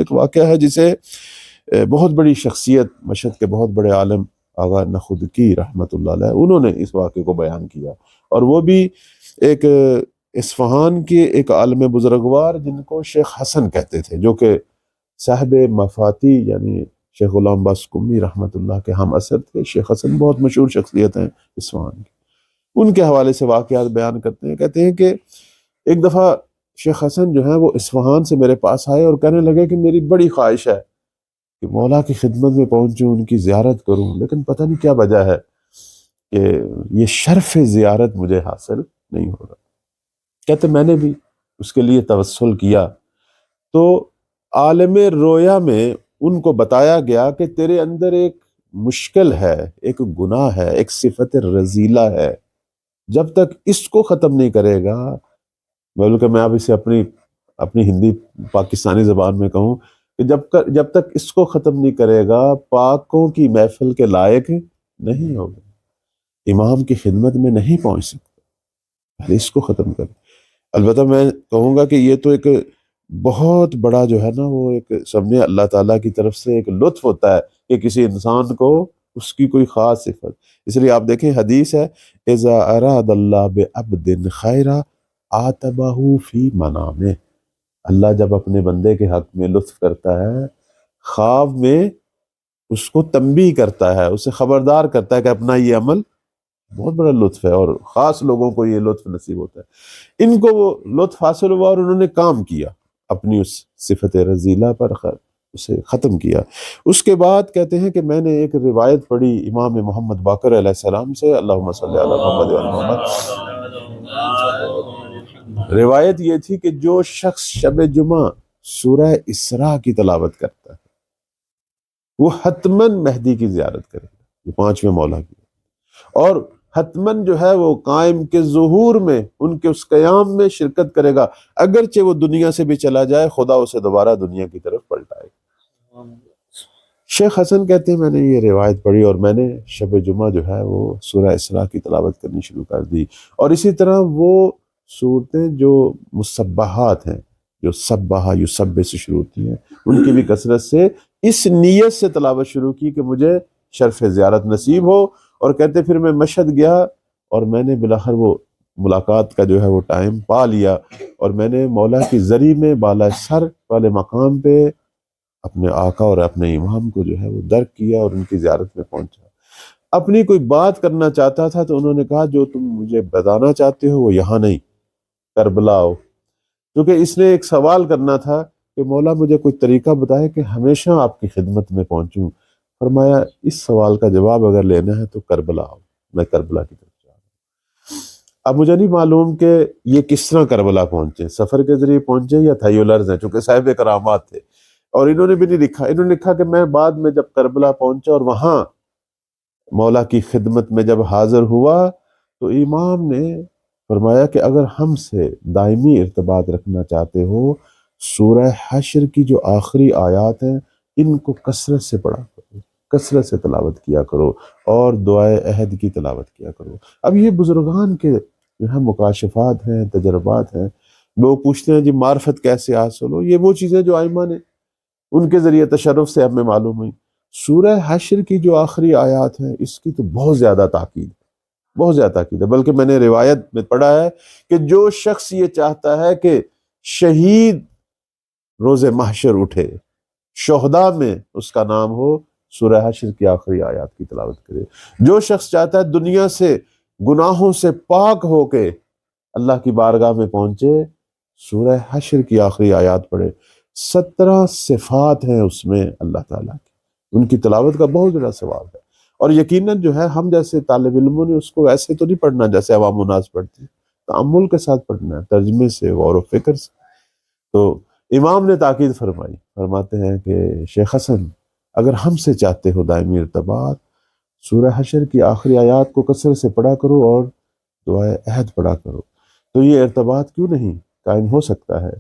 ایک واقعہ ہے جسے بہت بڑی شخصیت مشہد کے بہت بڑے عالم آغا نخودکی رحمۃ اللہ علیہ انہوں نے اس واقعے کو بیان کیا، اور وہ بھی ایک اصفہان کے ایک عالم بزرگوار جن کو شیخ حسن کہتے تھے، جو کہ صاحب مفاتی یعنی شیخ غلام باز قمی رحمۃ اللہ کے ہم اثر تھے۔ شیخ حسن بہت مشہور شخصیت ہیں اصفہان کی، ان کے حوالے سے واقعات بیان کرتے ہیں۔ کہتے ہیں کہ ایک دفعہ شیخ حسن جو ہیں وہ اصفہان سے میرے پاس آئے اور کہنے لگے کہ میری بڑی خواہش ہے کہ مولا کی خدمت میں پہنچوں، ان کی زیارت کروں، لیکن پتہ نہیں کیا وجہ ہے کہ یہ شرف زیارت مجھے حاصل نہیں ہو رہا۔ کہتے میں نے بھی اس کے لیے توسل کیا تو عالم رویا میں ان کو بتایا گیا کہ تیرے اندر ایک مشکل ہے، ایک گناہ ہے، ایک صفت رذیلہ ہے، جب تک اس کو ختم نہیں کرے گا، بلکہ میں اب اسے اپنی ہندی پاکستانی زبان میں کہوں کہ جب تک اس کو ختم نہیں کرے گا پاکوں کی محفل کے لائق نہیں ہوگا، امام کی خدمت میں نہیں پہنچ سکتا، پہلے اس کو ختم کر۔ البتہ میں کہوں گا کہ یہ تو ایک بہت بڑا جو ہے نا وہ ایک سمجھے اللہ تعالیٰ کی طرف سے ایک لطف ہوتا ہے کہ کسی انسان کو اس کی کوئی خاص صفت، اس لیے آپ دیکھیں حدیث ہے اذا اراد اللہ بعبد خیرا عاتبہ فی منامہ، اللہ جب اپنے بندے کے حق میں لطف کرتا ہے، خواب میں اس کو تنبیہ کرتا ہے، اسے خبردار کرتا ہے کہ اپنا یہ عمل بہت بڑا لطف ہے، اور خاص لوگوں کو یہ لطف نصیب ہوتا ہے۔ ان کو وہ لطف حاصل ہوا اور انہوں نے کام کیا، اپنی اس صفت رذیلہ پر اسے ختم کیا۔ اس کے بعد کہتے ہیں کہ میں نے ایک روایت پڑھی امام محمد باقر علیہ السلام سے، اللہم صلی علی محمد و علی محمد۔ روایت یہ تھی کہ جو شخص شب جمعہ سورہ اسراء کی تلاوت کرتا ہے وہ حتماً مہدی کی زیارت کرے گا، یہ پانچویں مولا کی، اور حتماً جو ہے وہ قائم کے ظہور میں ان کے اس قیام میں شرکت کرے گا، اگرچہ وہ دنیا سے بھی چلا جائے خدا اسے دوبارہ دنیا کی طرف پلٹائے گا۔ شیخ حسن کہتے ہیں میں نے یہ روایت پڑھی اور میں نے شب جمعہ جو ہے وہ سورہ اسراء کی تلاوت کرنی شروع کر دی، اور اسی طرح وہ صورتیں جو مسبحات ہیں، جو سبحہ یسبح سے شروع ہوتی ہیں، ان کی بھی کثرت سے اس نیت سے تلاوت شروع کی کہ مجھے شرف زیارت نصیب ہو۔ اور کہتے پھر میں مشہد گیا اور میں نے بالآخر وہ ملاقات کا جو ہے وہ ٹائم پا لیا، اور میں نے مولا کی زری میں بالا سر والے مقام پہ اپنے آقا اور اپنے امام کو جو ہے وہ درک کیا اور ان کی زیارت میں پہنچا۔ اپنی کوئی بات کرنا چاہتا تھا تو انہوں نے کہا جو تم مجھے بتانا چاہتے ہو وہ یہاں نہیں، کربلا آؤ، کیونکہ اس نے ایک سوال کرنا تھا کہ مولا مجھے کوئی طریقہ بتائے کہ ہمیشہ آپ کی خدمت میں پہنچوں۔ فرمایا اس سوال کا جواب اگر لینا ہے تو کربلا آؤ، میں کربلا کی طرف جا رہا ہوں۔ اب مجھے نہیں معلوم کہ یہ کس طرح کربلا پہنچے، سفر کے ذریعے پہنچے یا تھیل عرض ہیں، چونکہ صاحب کرامات تھے، اور انہوں نے بھی نہیں لکھا۔ انہوں نے لکھا کہ میں بعد میں جب کربلا پہنچا اور وہاں مولا کی خدمت میں جب حاضر ہوا تو امام نے فرمایا کہ اگر ہم سے دائمی ارتباط رکھنا چاہتے ہو سورہ حشر کی جو آخری آیات ہیں ان کو کثرت سے پڑھا کرو، کثرت سے تلاوت کیا کرو، اور دعائے عہد کی تلاوت کیا کرو۔ اب یہ بزرگان کے جو ہے مکاشفات ہیں، تجربات ہیں۔ لوگ پوچھتے ہیں جی معرفت کیسے حاصل ہو، یہ وہ چیزیں جو ائمہ نے ان کے ذریعے تشرف سے ہمیں معلوم ہوئی۔ سورہ حشر کی جو آخری آیات ہیں اس کی تو بہت زیادہ تاکید ہے، بہت زیادہ تاکید ہے، بلکہ میں نے روایت میں پڑھا ہے کہ جو شخص یہ چاہتا ہے کہ شہید روز محشر اٹھے، شہداء میں اس کا نام ہو، سورہ حشر کی آخری آیات کی تلاوت کرے۔ جو شخص چاہتا ہے دنیا سے گناہوں سے پاک ہو کے اللہ کی بارگاہ میں پہنچے، سورہ حشر کی آخری آیات پڑھے۔ 17 صفات ہیں اس میں اللہ تعالیٰ کی، ان کی تلاوت کا بہت بڑا ثواب ہے۔ اور یقیناً جو ہے ہم جیسے طالب علموں نے اس کو ایسے تو نہیں پڑھنا جیسے عوام الناس پڑھتے ہیں، تأمل کے ساتھ پڑھنا ہے، ترجمے سے، غور و فکر سے۔ تو امام نے تاکید فرمائی، فرماتے ہیں کہ شیخ حسن اگر ہم سے چاہتے ہو دائمی ارتباط، سورہ حشر کی آخری آیات کو کثرت سے پڑھا کرو اور دعائے عہد پڑھا کرو، تو یہ ارتباط کیوں نہیں قائم ہو سکتا ہے۔